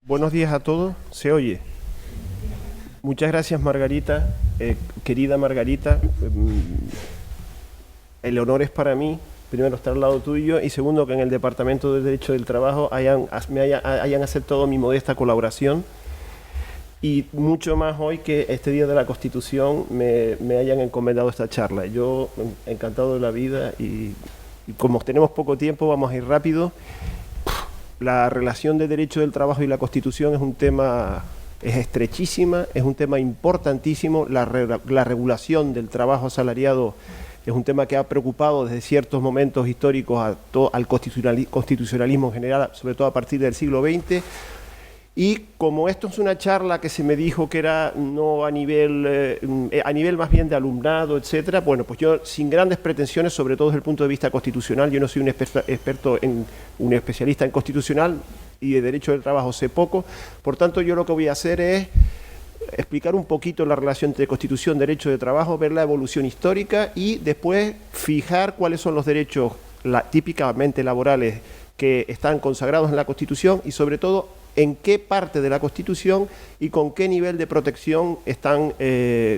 Buenos días a todos. ¿Se oye? Muchas gracias, Margarita, querida Margarita. El honor es para mí, primero, estar al lado tuyo, y segundo, que en el Departamento de Derecho del Trabajo hayan aceptado mi modesta colaboración, y mucho más hoy que este Día de la Constitución me hayan encomendado esta charla. Yo encantado de la vida, y como tenemos poco tiempo, vamos a ir rápido. La relación de derecho del trabajo y la Constitución es un tema, es estrechísima, es un tema importantísimo. La regulación del trabajo asalariado es un tema que ha preocupado desde ciertos momentos históricos al constitucionalismo en general, sobre todo a partir del siglo XX. Y como esto es una charla que se me dijo que era no a nivel más bien de alumnado, etcétera, bueno, pues yo, sin grandes pretensiones, sobre todo desde el punto de vista constitucional, yo no soy un un especialista en constitucional, y de derecho del trabajo sé poco. Por tanto, yo lo que voy a hacer es explicar un poquito la relación entre Constitución, derecho de trabajo, ver la evolución histórica y después fijar cuáles son los derechos típicamente laborales que están consagrados en la Constitución, y sobre todo en qué parte de la Constitución y con qué nivel de protección están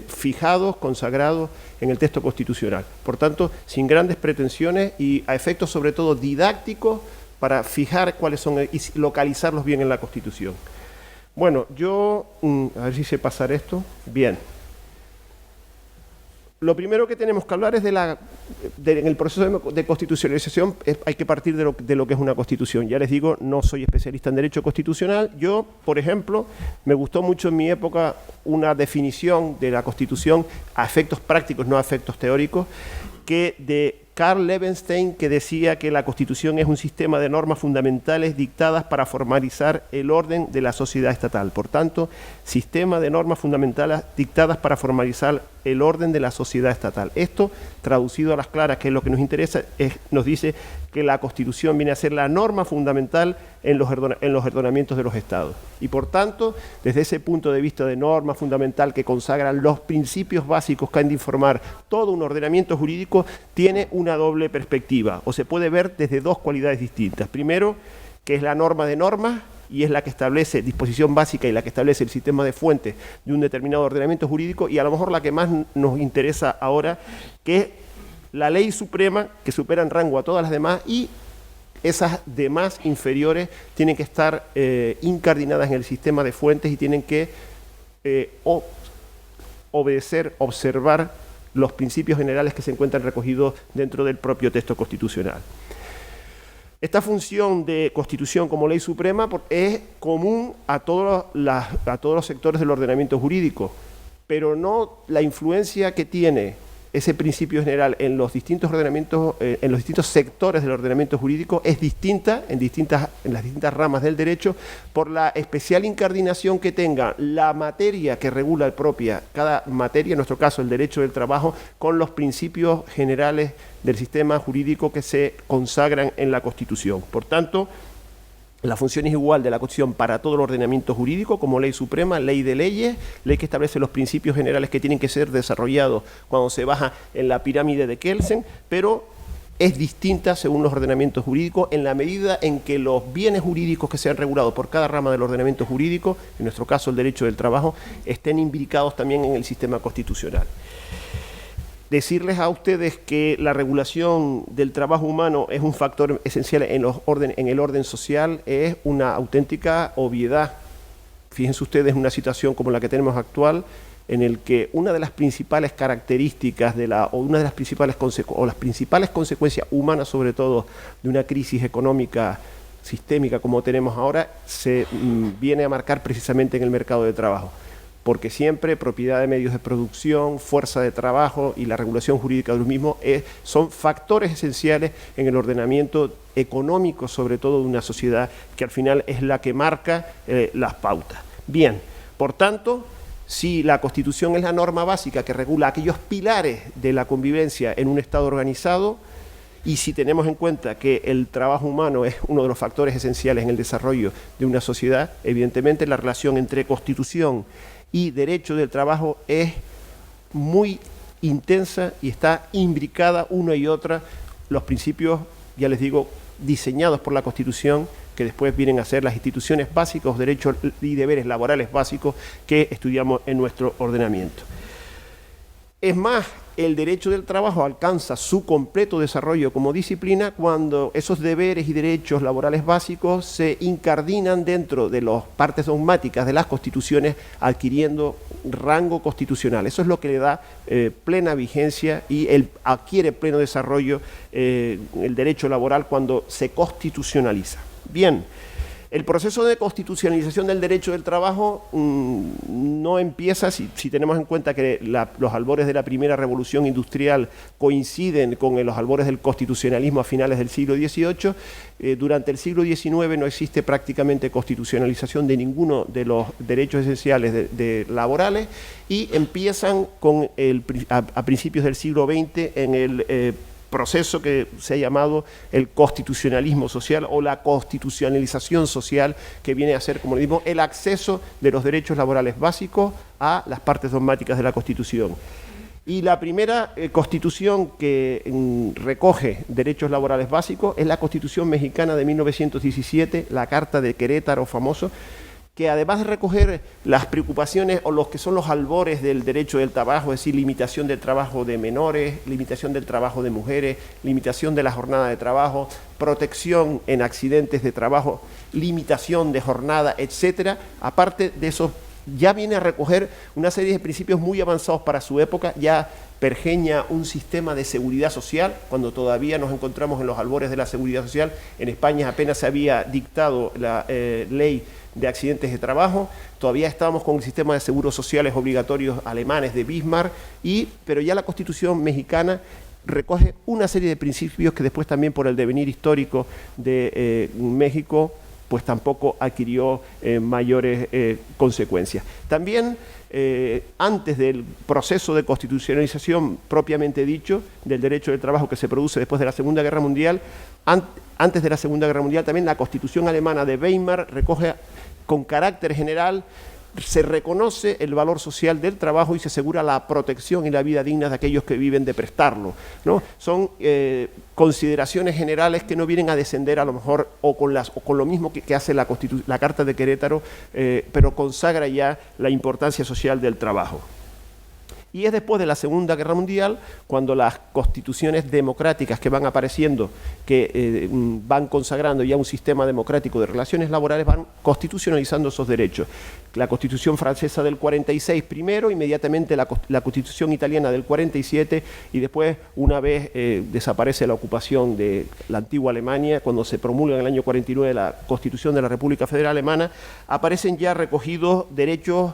fijados, consagrados en el texto constitucional. Por tanto, sin grandes pretensiones y a efectos sobre todo didácticos, para fijar cuáles son y localizarlos bien en la Constitución. Bueno, yo, a ver si sé pasar esto. Bien. Lo primero que tenemos que hablar es en el proceso de constitucionalización hay que partir de lo que es una constitución. Ya les digo, no soy especialista en derecho constitucional. Yo, por ejemplo, me gustó mucho en mi época una definición de la Constitución a efectos prácticos, no a efectos teóricos, que de Karl Levenstein, que decía que la Constitución es un sistema de normas fundamentales dictadas para formalizar el orden de la sociedad estatal. Por tanto, sistema de normas fundamentales dictadas para formalizar el orden de la sociedad estatal. Esto, traducido a las claras, que es lo que nos interesa, nos dice que la Constitución viene a ser la norma fundamental en los ordenamientos de los estados. Y por tanto, desde ese punto de vista de norma fundamental que consagran los principios básicos que han de informar todo un ordenamiento jurídico, tiene una doble perspectiva, o se puede ver desde dos cualidades distintas. Primero, que es la norma de normas, y es la que establece disposición básica y la que establece el sistema de fuentes de un determinado ordenamiento jurídico, y a lo mejor la que más nos interesa ahora, que es la ley suprema, que supera en rango a todas las demás, y esas demás inferiores tienen que estar incardinadas en el sistema de fuentes y tienen que obedecer, observar los principios generales que se encuentran recogidos dentro del propio texto constitucional. Esta función de Constitución como ley suprema es común a todos los sectores del ordenamiento jurídico, pero no la influencia que tiene ese principio general en los distintos ordenamientos, en los distintos sectores del ordenamiento jurídico, es distinta en las distintas ramas del derecho, por la especial incardinación que tenga la materia que regula cada materia, en nuestro caso el derecho del trabajo, con los principios generales del sistema jurídico que se consagran en la Constitución. Por tanto, la función es igual de la Constitución para todo el ordenamiento jurídico como ley suprema, ley de leyes, ley que establece los principios generales que tienen que ser desarrollados cuando se baja en la pirámide de Kelsen, pero es distinta según los ordenamientos jurídicos en la medida en que los bienes jurídicos que sean regulados por cada rama del ordenamiento jurídico, en nuestro caso el derecho del trabajo, estén imbricados también en el sistema constitucional. Decirles a ustedes que la regulación del trabajo humano es un factor esencial en el orden social es una auténtica obviedad. Fíjense ustedes una situación como la que tenemos actual, en el que una de las principales características las principales consecuencias humanas, sobre todo de una crisis económica sistémica como tenemos ahora, se viene a marcar precisamente en el mercado de trabajo. Porque siempre propiedad de medios de producción, fuerza de trabajo y la regulación jurídica de los mismos son factores esenciales en el ordenamiento económico, sobre todo de una sociedad que al final es la que marca las pautas. Bien, por tanto, si la Constitución es la norma básica que regula aquellos pilares de la convivencia en un Estado organizado, y si tenemos en cuenta que el trabajo humano es uno de los factores esenciales en el desarrollo de una sociedad, evidentemente la relación entre Constitución y derecho del trabajo es muy intensa y está imbricada una y otra. Los principios, ya les digo, diseñados por la Constitución, que después vienen a ser las instituciones básicas, derechos y deberes laborales básicos que estudiamos en nuestro ordenamiento. Es más, el derecho del trabajo alcanza su completo desarrollo como disciplina cuando esos deberes y derechos laborales básicos se incardinan dentro de las partes dogmáticas de las constituciones, adquiriendo rango constitucional. Eso es lo que le da plena vigencia y adquiere pleno desarrollo el derecho laboral cuando se constitucionaliza. Bien. El proceso de constitucionalización del derecho del trabajo no empieza, si tenemos en cuenta que los albores de la primera revolución industrial coinciden con los albores del constitucionalismo a finales del siglo XVIII, durante el siglo XIX no existe prácticamente constitucionalización de ninguno de los derechos esenciales laborales y empiezan a principios del siglo XX en el proceso que se ha llamado el constitucionalismo social o la constitucionalización social, que viene a ser, como le digo, el acceso de los derechos laborales básicos a las partes dogmáticas de la Constitución. Y la primera constitución que recoge derechos laborales básicos es la Constitución mexicana de 1917, la Carta de Querétaro famoso, que además de recoger las preocupaciones o los que son los albores del derecho del trabajo, es decir, limitación del trabajo de menores, limitación del trabajo de mujeres, limitación de la jornada de trabajo, protección en accidentes de trabajo, limitación de jornada, etcétera, aparte de eso, ya viene a recoger una serie de principios muy avanzados para su época, ya pergeña un sistema de seguridad social, cuando todavía nos encontramos en los albores de la seguridad social. En España apenas se había dictado la ley de accidentes de trabajo, todavía estábamos con el sistema de seguros sociales obligatorios alemanes de Bismarck, pero ya la Constitución mexicana recoge una serie de principios que después también por el devenir histórico de México pues tampoco adquirió mayores consecuencias. También antes del proceso de constitucionalización propiamente dicho del derecho del trabajo que se produce después de la Segunda Guerra Mundial, antes de la Segunda Guerra Mundial también la Constitución alemana de Weimar recoge con carácter general, se reconoce el valor social del trabajo y se asegura la protección y la vida digna de aquellos que viven de prestarlo, ¿no? Son consideraciones generales que no vienen a descender a lo mejor o con lo mismo que hace la Carta de Querétaro, pero consagra ya la importancia social del trabajo. Y es después de la Segunda Guerra Mundial cuando las constituciones democráticas que van apareciendo, que van consagrando ya un sistema democrático de relaciones laborales, van constitucionalizando esos derechos. La Constitución francesa del 46 primero, inmediatamente la Constitución italiana del 47 y después, una vez desaparece la ocupación de la antigua Alemania, cuando se promulga en el año 49 la Constitución de la República Federal Alemana, aparecen ya recogidos derechos,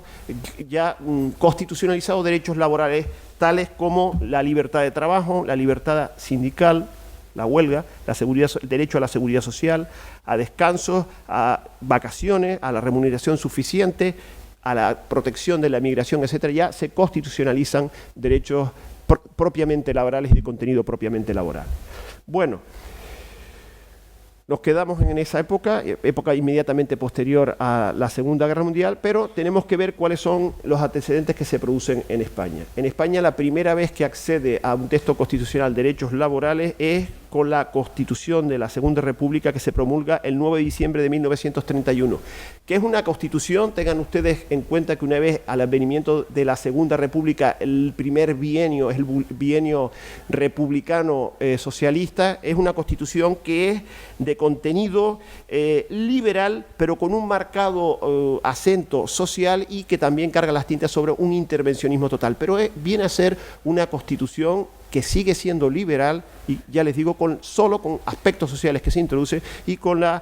ya constitucionalizados derechos laborales, tales como la libertad de trabajo, la libertad sindical, la huelga, el derecho a la seguridad social, a descansos, a vacaciones, a la remuneración suficiente, a la protección de la migración, etcétera. Ya se constitucionalizan derechos propiamente laborales y de contenido propiamente laboral. Bueno, nos quedamos en esa época inmediatamente posterior a la Segunda Guerra Mundial, pero tenemos que ver cuáles son los antecedentes que se producen en España. En España la primera vez que accede a un texto constitucional derechos laborales es con la Constitución de la Segunda República que se promulga el 9 de diciembre de 1931, que es una Constitución, tengan ustedes en cuenta que una vez al advenimiento de la Segunda República, el primer bienio es el bienio republicano socialista, es una Constitución que es de contenido liberal, pero con un marcado acento social y que también carga las tintas sobre un intervencionismo total, pero viene a ser una Constitución que sigue siendo liberal y ya les digo solo con aspectos sociales que se introduce y con la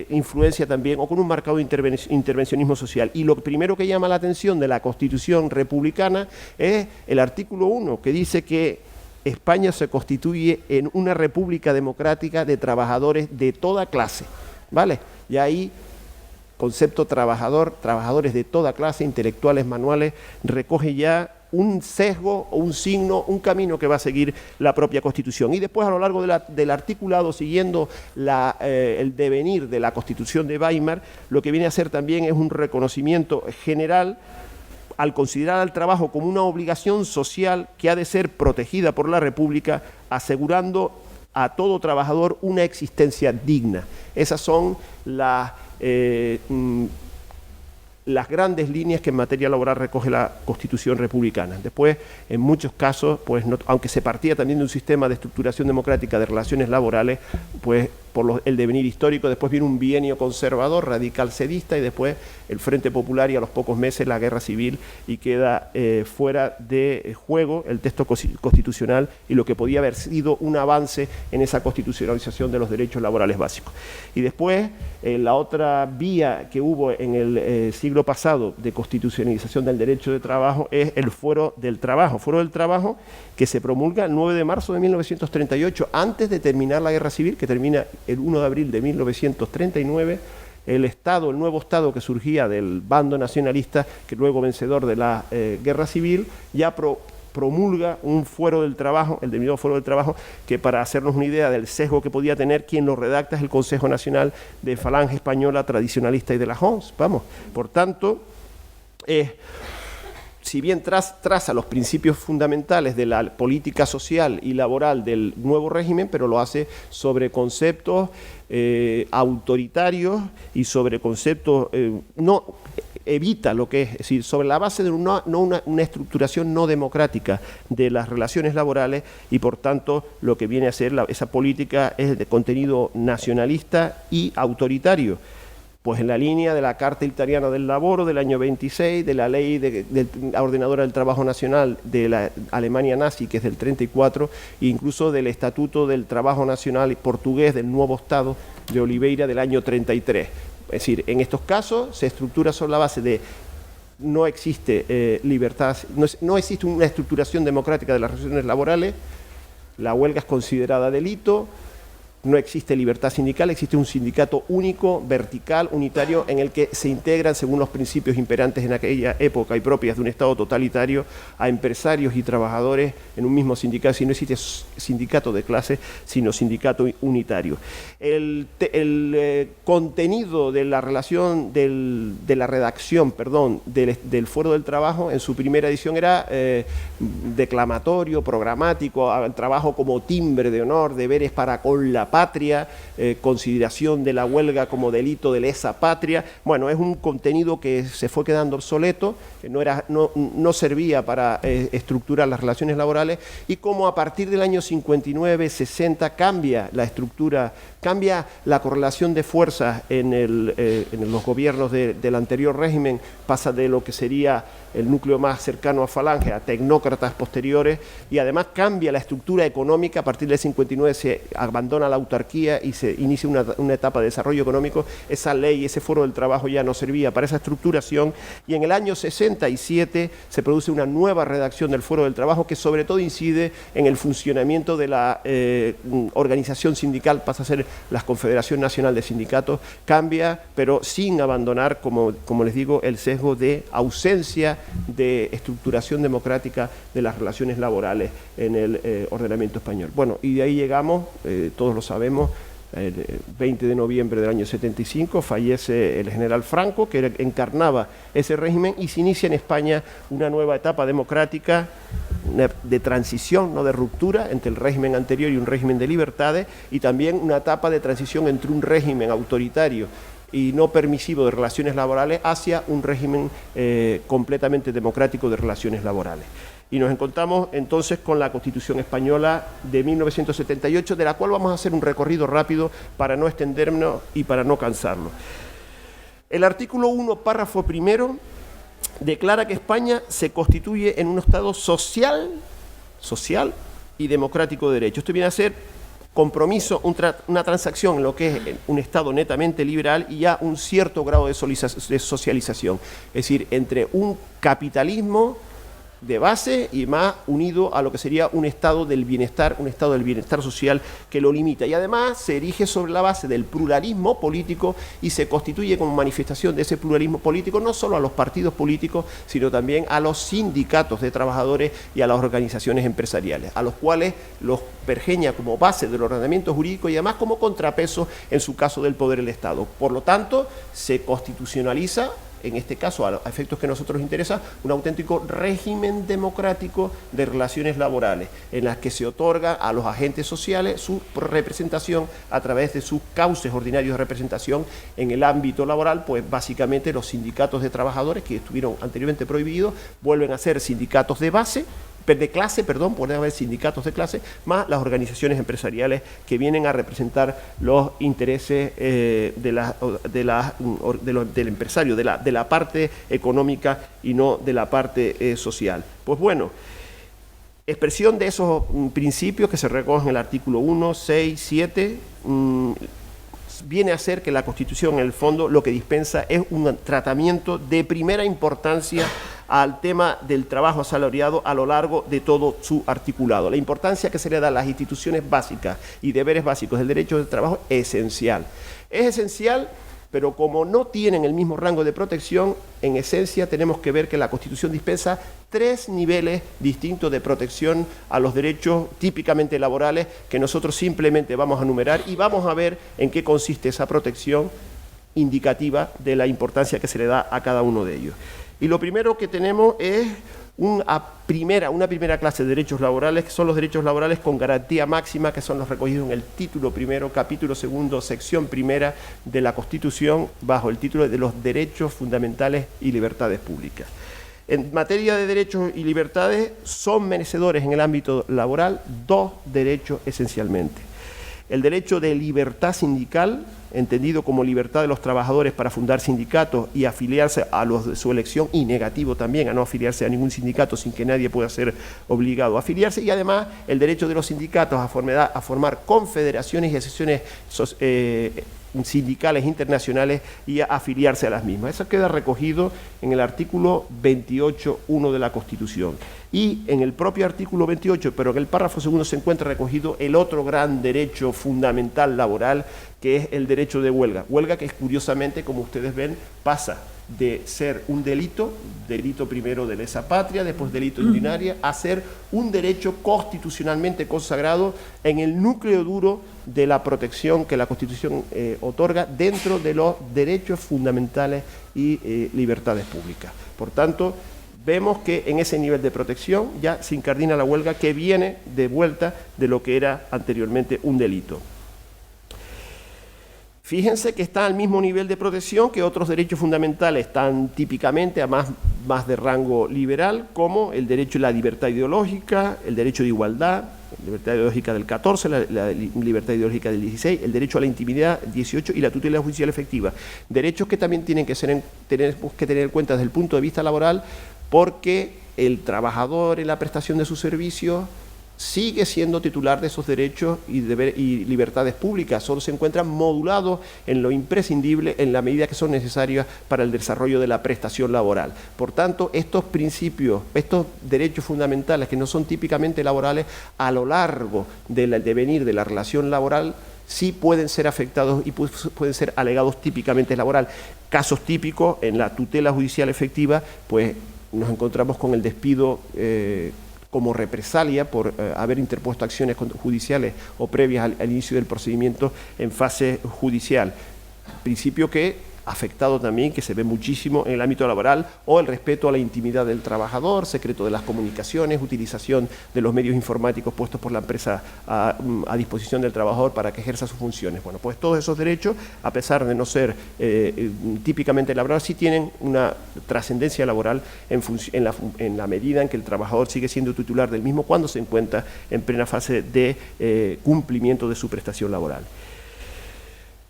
influencia también o con un marcado intervencionismo social. Y lo primero que llama la atención de la Constitución republicana es el artículo 1 que dice que España se constituye en una república democrática de trabajadores de toda clase, ¿vale? Y ahí concepto trabajadores de toda clase, intelectuales, manuales, recoge ya un sesgo o un signo, un camino que va a seguir la propia Constitución. Y después a lo largo del articulado, siguiendo el devenir de la Constitución de Weimar, lo que viene a ser también es un reconocimiento general al considerar al trabajo como una obligación social que ha de ser protegida por la República, asegurando a todo trabajador una existencia digna. Esas son las grandes líneas que en materia laboral recoge la Constitución republicana. Después, en muchos casos, pues no, aunque se partía también de un sistema de estructuración democrática de relaciones laborales, pues por el devenir histórico, después viene un bienio conservador, radical cedista, y después el Frente Popular, y a los pocos meses la Guerra Civil, y queda fuera de juego el texto constitucional y lo que podía haber sido un avance en esa constitucionalización de los derechos laborales básicos. Y después, la otra vía que hubo en el siglo pasado de constitucionalización del derecho de trabajo es el Fuero del Trabajo, que se promulga el 9 de marzo de 1938, antes de terminar la Guerra Civil, que termina el 1 de abril de 1939, el nuevo Estado que surgía del bando nacionalista, que luego vencedor de la Guerra Civil, ya promulga un fuero del trabajo, el denominado Fuero del Trabajo, que para hacernos una idea del sesgo que podía tener, quien lo redacta es el Consejo Nacional de Falange Española Tradicionalista y de la JONS. Vamos, por tanto, si bien traza los principios fundamentales de la política social y laboral del nuevo régimen, pero lo hace sobre conceptos autoritarios y sobre conceptos, no evita lo que es decir, sobre la base de una estructuración no democrática de las relaciones laborales, y por tanto lo que viene a ser esa política es de contenido nacionalista y autoritario. Pues en la línea de la Carta Italiana del Lavoro del año 26, de la ley de ordenadora del trabajo nacional de la Alemania nazi, que es del 34, e incluso del Estatuto del Trabajo Nacional portugués del nuevo Estado de Oliveira del año 33. Es decir, en estos casos se estructura sobre la base de no existe libertad, no existe una estructuración democrática de las relaciones laborales, la huelga es considerada delito, no existe libertad sindical, existe un sindicato único, vertical, unitario, en el que se integran, según los principios imperantes en aquella época y propias de un Estado totalitario, a empresarios y trabajadores en un mismo sindicato. Si no existe sindicato de clase, sino sindicato unitario. El contenido de la relación, de la redacción, del Fuero del Trabajo, en su primera edición era declamatorio, programático, el trabajo como timbre de honor, deberes para con la patria, consideración de la huelga como delito de lesa patria. Bueno, es un contenido que se fue quedando obsoleto, que no servía para estructurar las relaciones laborales, y como a partir del año 59, 60 cambia la estructura, cambia la correlación de fuerzas en los gobiernos del anterior régimen, pasa de lo que sería el núcleo más cercano a Falange a tecnócratas posteriores, y además cambia la estructura económica. A partir del 59 se abandona la autarquía y se inicia una etapa de desarrollo económico. Esa ley, ese Foro del Trabajo ya no servía para esa estructuración, y en el año 67 se produce una nueva redacción del Foro del Trabajo que sobre todo incide en el funcionamiento de la organización sindical, pasa a ser la Confederación Nacional de Sindicatos, cambia, pero sin abandonar, como les digo, el sesgo de ausencia de estructuración democrática de las relaciones laborales en el ordenamiento español. Bueno, y de ahí llegamos, todos lo sabemos, el 20 de noviembre del año 75 fallece el general Franco, que encarnaba ese régimen, y se inicia en España una nueva etapa democrática de transición, no de ruptura, entre el régimen anterior y un régimen de libertades, y también una etapa de transición entre un régimen autoritario y no permisivo de relaciones laborales hacia un régimen completamente democrático de relaciones laborales. Y nos encontramos entonces con la Constitución Española de 1978, de la cual vamos a hacer un recorrido rápido para no extendernos y para no cansarnos. El artículo 1, párrafo primero, declara que España se constituye en un Estado social y democrático de derecho. Esto viene a ser compromiso, una transacción en lo que es un Estado netamente liberal y ya un cierto grado de socialización. Es decir, entre un capitalismo de base y más unido a lo que sería un estado del bienestar social que lo limita, y además se erige sobre la base del pluralismo político y se constituye como manifestación de ese pluralismo político no solo a los partidos políticos, sino también a los sindicatos de trabajadores y a las organizaciones empresariales, a los cuales los pergeña como base del ordenamiento jurídico y además como contrapeso en su caso del poder del Estado. Por lo tanto, se constitucionaliza en este caso, a efectos que a nosotros nos interesa, un auténtico régimen democrático de relaciones laborales, en las que se otorga a los agentes sociales su representación a través de sus cauces ordinarios de representación en el ámbito laboral. Pues básicamente los sindicatos de trabajadores, que estuvieron anteriormente prohibidos, vuelven a ser sindicatos de base, de clase, perdón, pueden haber sindicatos de clase, más las organizaciones empresariales que vienen a representar los intereses del empresario, de la parte económica y no de la parte social. Pues bueno, expresión de esos principios que se recogen en el artículo 1, 6, 7, viene a ser que la Constitución, en el fondo, lo que dispensa es un tratamiento de primera importancia al tema del trabajo asalariado a lo largo de todo su articulado. La importancia que se le da a las instituciones básicas y deberes básicos del derecho del trabajo es esencial. Es esencial, pero como no tienen el mismo rango de protección, en esencia tenemos que ver que la Constitución dispensa 3 niveles distintos de protección a los derechos típicamente laborales, que nosotros simplemente vamos a enumerar y vamos a ver en qué consiste esa protección indicativa de la importancia que se le da a cada uno de ellos. Y lo primero que tenemos es una primera clase de derechos laborales, que son los derechos laborales con garantía máxima, que son los recogidos en el título primero, capítulo segundo, sección primera de la Constitución, bajo el título de los derechos fundamentales y libertades públicas. En materia de derechos y libertades, son merecedores en el ámbito laboral 2 derechos esencialmente. El derecho de libertad sindical, entendido como libertad de los trabajadores para fundar sindicatos y afiliarse a los de su elección, y negativo también a no afiliarse a ningún sindicato sin que nadie pueda ser obligado a afiliarse, y además el derecho de los sindicatos a formar confederaciones y asociaciones sindicales internacionales y a afiliarse a las mismas. Eso queda recogido en el artículo 28.1 de la Constitución. Y en el propio artículo 28, pero en el párrafo segundo, se encuentra recogido el otro gran derecho fundamental laboral, que es el derecho de huelga. Huelga que, curiosamente, como ustedes ven, pasa de ser un delito primero de lesa patria, después delito ordinaria, a ser un derecho constitucionalmente consagrado en el núcleo duro de la protección que la Constitución otorga dentro de los derechos fundamentales y libertades públicas. Por tanto, vemos que en ese nivel de protección ya se incardina la huelga, que viene de vuelta de lo que era anteriormente un delito. Fíjense que está al mismo nivel de protección que otros derechos fundamentales, tan típicamente a más de rango liberal, como el derecho a la libertad ideológica, el derecho de igualdad, la libertad ideológica del 14, la libertad ideológica del 16, el derecho a la intimidad 18 y la tutela judicial efectiva. Derechos que también tenemos que tener en cuenta desde el punto de vista laboral, porque el trabajador en la prestación de sus servicios sigue siendo titular de esos derechos y libertades públicas, solo se encuentran modulados en lo imprescindible en la medida que son necesarias para el desarrollo de la prestación laboral. Por tanto, estos principios, estos derechos fundamentales que no son típicamente laborales, a lo largo del devenir de la relación laboral, sí pueden ser afectados y pueden ser alegados típicamente laboral. Casos típicos, en la tutela judicial efectiva, pues nos encontramos con el despido como represalia por haber interpuesto acciones judiciales o previas al inicio del procedimiento en fase judicial. Principio que afectado también, que se ve muchísimo en el ámbito laboral, o el respeto a la intimidad del trabajador, secreto de las comunicaciones, utilización de los medios informáticos puestos por la empresa a disposición del trabajador para que ejerza sus funciones. Bueno, pues todos esos derechos, a pesar de no ser típicamente laborales, sí tienen una trascendencia laboral en la medida en que el trabajador sigue siendo titular del mismo cuando se encuentra en plena fase de cumplimiento de su prestación laboral.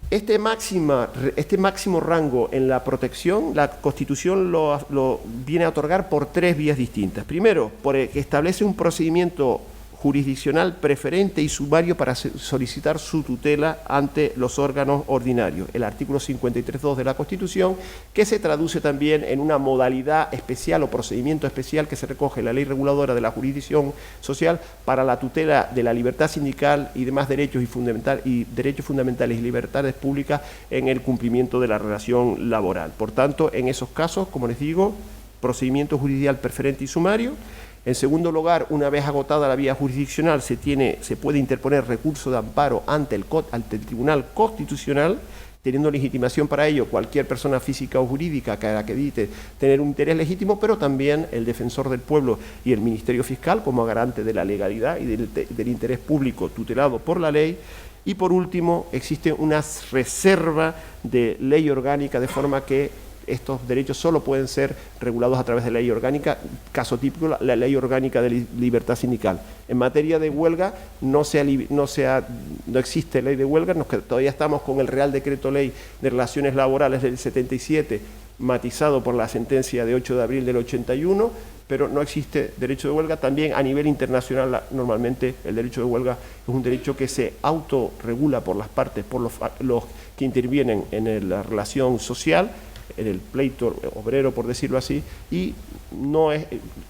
Este máximo rango en la protección, la Constitución lo viene a otorgar por 3 vías distintas. Primero, porque establece un procedimiento jurisdiccional preferente y sumario para solicitar su tutela ante los órganos ordinarios, el artículo 53.2 de la Constitución, que se traduce también en una modalidad especial o procedimiento especial que se recoge en la Ley Reguladora de la Jurisdicción Social para la tutela de la libertad sindical y demás derechos fundamentales y libertades públicas en el cumplimiento de la relación laboral. Por tanto, en esos casos, como les digo, procedimiento judicial preferente y sumario. En segundo lugar, una vez agotada la vía jurisdiccional, se puede interponer recurso de amparo ante el Tribunal Constitucional, teniendo legitimación para ello cualquier persona física o jurídica que acredite tener un interés legítimo, pero también el defensor del pueblo y el Ministerio Fiscal como garante de la legalidad y del interés público tutelado por la ley. Y por último, existe una reserva de ley orgánica, de forma que estos derechos solo pueden ser regulados a través de ley orgánica, caso típico, la ley orgánica de libertad sindical. En materia de huelga no existe ley de huelga, todavía estamos con el Real Decreto Ley de Relaciones Laborales del 77, matizado por la sentencia de 8 de abril del 81, pero no existe derecho de huelga. También a nivel internacional, normalmente el derecho de huelga es un derecho que se autorregula por las partes, por los que intervienen en la relación social, en el pleito obrero, por decirlo así, y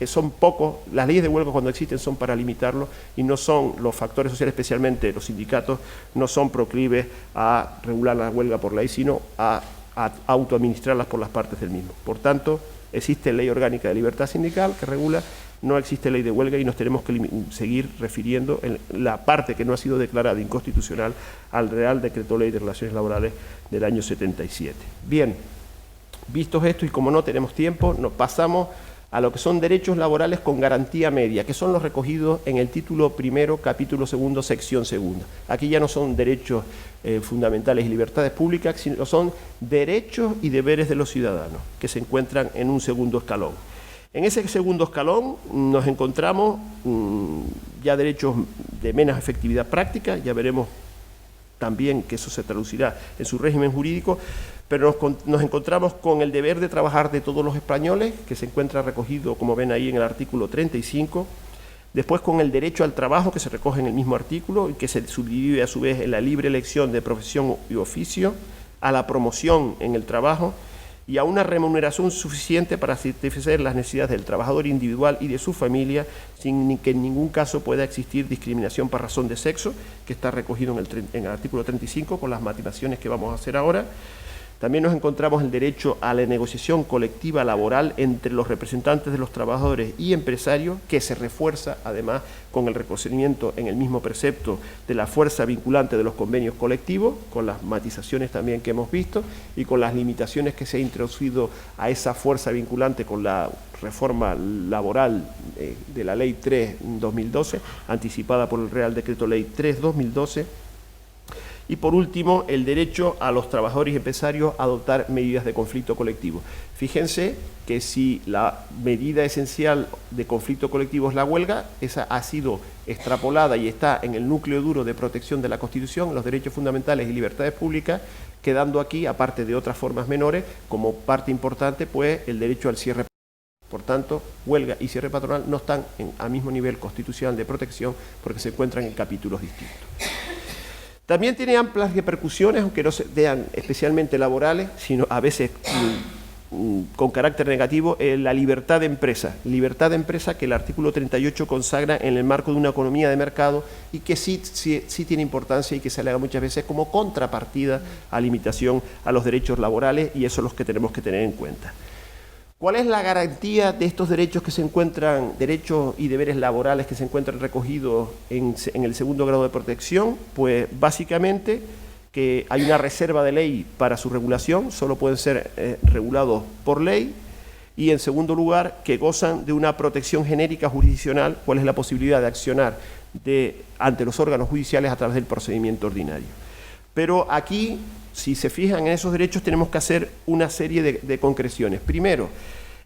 son pocos, las leyes de huelga cuando existen son para limitarlo, y no son los factores sociales, especialmente los sindicatos, no son proclives a regular la huelga por ley, sino a autoadministrarlas por las partes del mismo. Por tanto, existe ley orgánica de libertad sindical que regula, no existe ley de huelga, y nos tenemos que seguir refiriendo en la parte que no ha sido declarada inconstitucional al Real Decreto Ley de Relaciones Laborales del año 77. Bien, vistos esto, y como no tenemos tiempo, nos pasamos a lo que son derechos laborales con garantía media, que son los recogidos en el título primero, capítulo segundo, sección segunda. Aquí ya no son derechos fundamentales y libertades públicas, sino son derechos y deberes de los ciudadanos, que se encuentran en un segundo escalón. En ese segundo escalón nos encontramos ya derechos de menos efectividad práctica, ya veremos también que eso se traducirá en su régimen jurídico, pero nos encontramos con el deber de trabajar de todos los españoles, que se encuentra recogido, como ven ahí, en el artículo 35, después con el derecho al trabajo, que se recoge en el mismo artículo y que se subdivide a su vez en la libre elección de profesión y oficio, a la promoción en el trabajo y a una remuneración suficiente para satisfacer las necesidades del trabajador individual y de su familia, sin que en ningún caso pueda existir discriminación por razón de sexo, que está recogido en el artículo 35, con las matizaciones que vamos a hacer ahora. También nos encontramos el derecho a la negociación colectiva laboral entre los representantes de los trabajadores y empresarios, que se refuerza además con el reconocimiento en el mismo precepto de la fuerza vinculante de los convenios colectivos, con las matizaciones también que hemos visto y con las limitaciones que se ha introducido a esa fuerza vinculante con la reforma laboral de la Ley 3/2012, anticipada por el Real Decreto Ley 3/2012. Y por último, el derecho a los trabajadores y empresarios a adoptar medidas de conflicto colectivo. Fíjense que si la medida esencial de conflicto colectivo es la huelga, esa ha sido extrapolada y está en el núcleo duro de protección de la Constitución, los derechos fundamentales y libertades públicas, quedando aquí, aparte de otras formas menores, como parte importante, pues el derecho al cierre. Por tanto, huelga y cierre patronal no están al mismo nivel constitucional de protección porque se encuentran en capítulos distintos. También tiene amplias repercusiones, aunque no sean especialmente laborales, sino a veces con carácter negativo, la libertad de empresa. Libertad de empresa que el artículo 38 consagra en el marco de una economía de mercado y que sí tiene importancia y que se alega muchas veces como contrapartida a limitación a los derechos laborales, y eso es lo que tenemos que tener en cuenta. ¿Cuál es la garantía de estos derechos que se encuentran, derechos y deberes laborales que se encuentran recogidos en el segundo grado de protección? Pues básicamente que hay una reserva de ley para su regulación, solo pueden ser regulados por ley, y en segundo lugar que gozan de una protección genérica jurisdiccional, cuál es la posibilidad de accionar ante los órganos judiciales a través del procedimiento ordinario. Pero aquí, si se fijan en esos derechos, tenemos que hacer una serie de concreciones. Primero,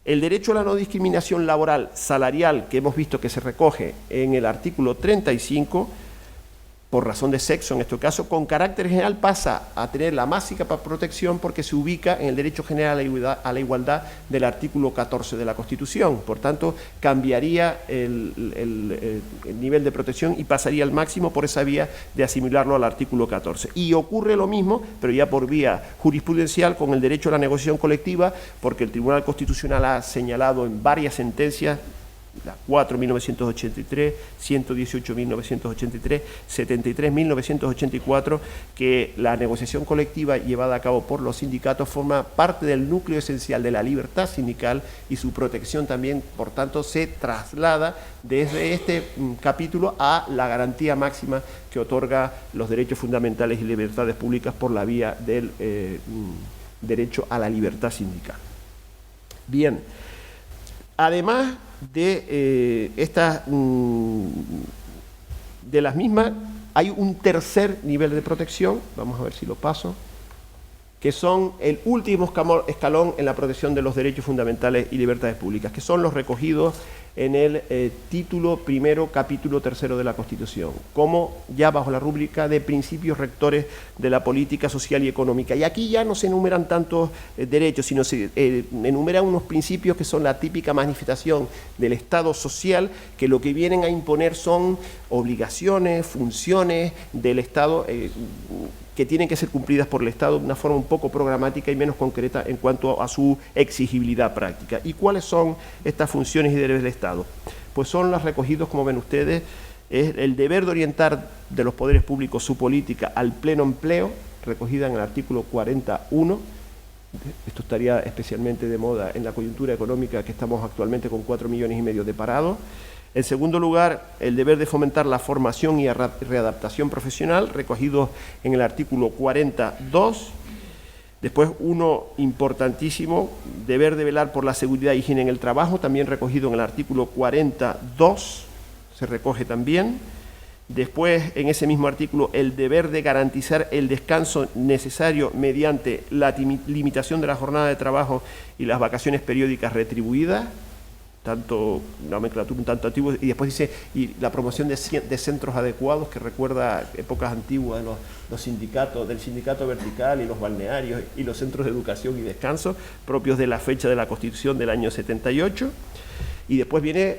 el derecho a la no discriminación laboral salarial, que hemos visto que se recoge en el artículo 35, por razón de sexo en este caso, con carácter general pasa a tener la máxima protección porque se ubica en el derecho general a la igualdad del artículo 14 de la Constitución. Por tanto, cambiaría el nivel de protección y pasaría al máximo por esa vía de asimilarlo al artículo 14. Y ocurre lo mismo, pero ya por vía jurisprudencial, con el derecho a la negociación colectiva, porque el Tribunal Constitucional ha señalado en varias sentencias la 4.1983, 118.1983, 73.1984, que la negociación colectiva llevada a cabo por los sindicatos forma parte del núcleo esencial de la libertad sindical y su protección también, por tanto, se traslada desde este capítulo a la garantía máxima que otorga los derechos fundamentales y libertades públicas por la vía del derecho a la libertad sindical. Bien, además de de las mismas, hay un tercer nivel de protección, vamos a ver si lo paso, que son el último escalón en la protección de los derechos fundamentales y libertades públicas, que son los recogidos en el título primero, capítulo tercero de la Constitución, como ya bajo la rúbrica de principios rectores de la política social y económica. Y aquí ya no se enumeran tantos derechos, sino se enumeran unos principios que son la típica manifestación del Estado social, que lo que vienen a imponer son obligaciones, funciones del Estado, que tienen que ser cumplidas por el Estado de una forma un poco programática y menos concreta en cuanto a su exigibilidad práctica. ¿Y cuáles son estas funciones y deberes del Estado? Pues son los recogidos, como ven ustedes, es el deber de orientar de los poderes públicos su política al pleno empleo, recogida en el artículo 41. Esto estaría especialmente de moda en la coyuntura económica que estamos actualmente con 4,5 millones de parados. En segundo lugar, el deber de fomentar la formación y readaptación profesional, recogido en el artículo 42. Después, uno importantísimo, deber de velar por la seguridad e higiene en el trabajo, también recogido en el artículo 42, se recoge también. Después, en ese mismo artículo, el deber de garantizar el descanso necesario mediante la limitación de la jornada de trabajo y las vacaciones periódicas retribuidas, tanto nomenclatura un tanto antigua, y después dice, y la promoción de centros adecuados, que recuerda épocas antiguas de los sindicatos, del sindicato vertical y los balnearios y los centros de educación y descanso, propios de la fecha de la Constitución del año 78. Y después viene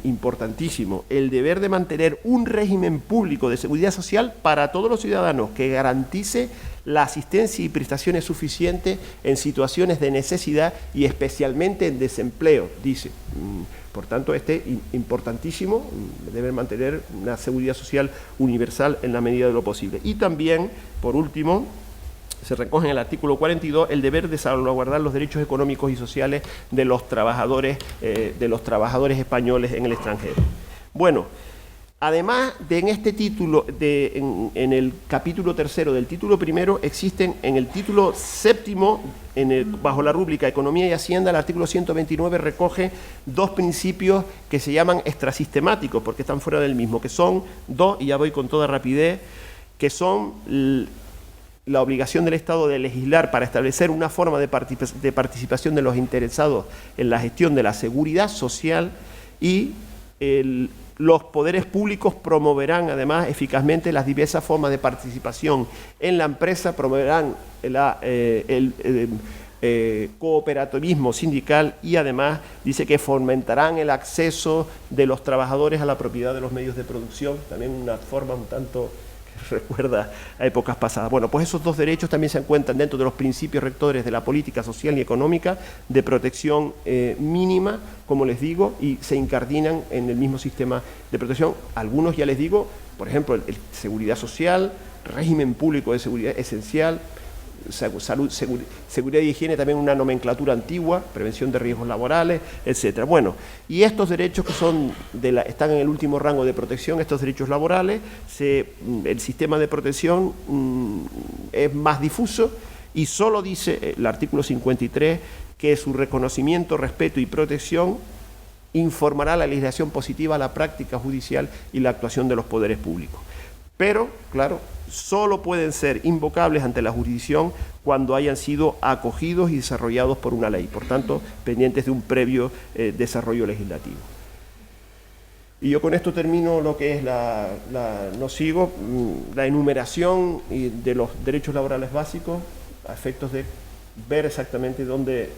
importantísimo, el deber de mantener un régimen público de seguridad social para todos los ciudadanos que garantice la asistencia y prestaciones suficientes en situaciones de necesidad y especialmente en desempleo, dice. Por tanto, importantísimo, debe mantener una seguridad social universal en la medida de lo posible. Y también, por último, se recoge en el artículo 42 el deber de salvaguardar los derechos económicos y sociales de los trabajadores españoles en el extranjero. Bueno, además de en este título, en el capítulo tercero del título primero, existen en el título séptimo, bajo la rúbrica Economía y Hacienda, el artículo 129 recoge dos principios que se llaman extrasistemáticos, porque están fuera del mismo, que son dos, y ya voy con toda rapidez, que son la obligación del Estado de legislar para establecer una forma de participación de los interesados en la gestión de la seguridad social, y los poderes públicos promoverán además eficazmente las diversas formas de participación en la empresa, promoverán el cooperativismo sindical y además dice que fomentarán el acceso de los trabajadores a la propiedad de los medios de producción, también una forma un tanto recuerda a épocas pasadas. Bueno, pues esos dos derechos también se encuentran dentro de los principios rectores de la política social y económica de protección mínima, como les digo, y se incardinan en el mismo sistema de protección. Algunos, ya les digo, por ejemplo, el seguridad social, régimen público de seguridad esencial, salud, seguridad y higiene, también una nomenclatura antigua, prevención de riesgos laborales, etcétera. Bueno, y estos derechos que son están en el último rango de protección, estos derechos laborales, el sistema de protección es más difuso y solo dice el artículo 53 que su reconocimiento, respeto y protección informará la legislación positiva a la práctica judicial y la actuación de los poderes públicos. Pero, claro, solo pueden ser invocables ante la jurisdicción cuando hayan sido acogidos y desarrollados por una ley, por tanto, pendientes de un previo desarrollo legislativo. Y yo con esto termino lo que es la enumeración de los derechos laborales básicos, a efectos de ver exactamente dónde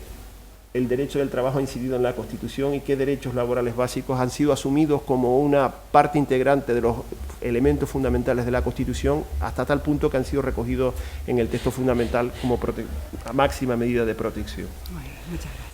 el derecho del trabajo ha incidido en la Constitución y qué derechos laborales básicos han sido asumidos como una parte integrante de los elementos fundamentales de la Constitución, hasta tal punto que han sido recogidos en el texto fundamental como máxima medida de protección. Muy bien, muchas gracias.